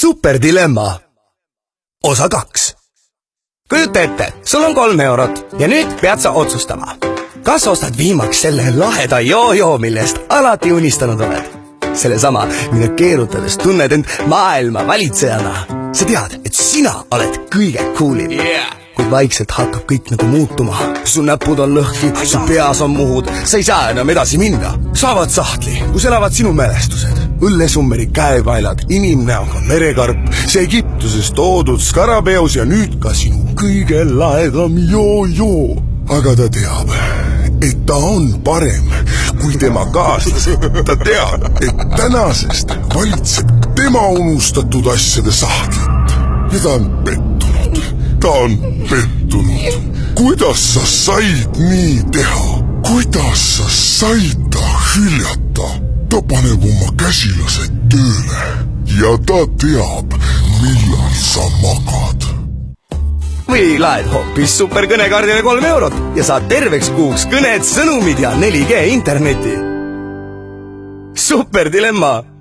superdilemma osa 2. Kujuta ette, sul on 3 eurot ja nüüd pead sa otsustama, kas ostad viimaks selle laheda joo-joo, millest alati unistanud oled. Sellesama, mida keerutades tunned end maailma valitsejana. Sa tead, et sina oled kõige kuulim. Kuid vaikselt hakkab kõik nagu muutuma. Su näpud on lõhki, su peas on muhud. Sa ei saa enam edasi minna. Saavad sahtli, kus elavad sinu mälestused. Õllesummeri käepaelad, inimnäoga merekarp, see Egiptusest toodud skarabeos ja nüüd ka sinu kõige laedam joo-joo. Aga ta teab, et ta on parem kui tema kaaslased. Ta teab, et tänasest valitseb tema unustatud asjade sahtlit. Ja ta on pettunud. Ta on pettunud. Kuidas sa said nii teha? Kuidas sa said ta hüljata? Ta paneb oma käsilased tööle ja ta teab, millal sa magad. Või laed hoopis superkõnekaardile 3 eurot ja saad terveks kuuks kõned, sõnumid ja 4G interneti. Superdilemma!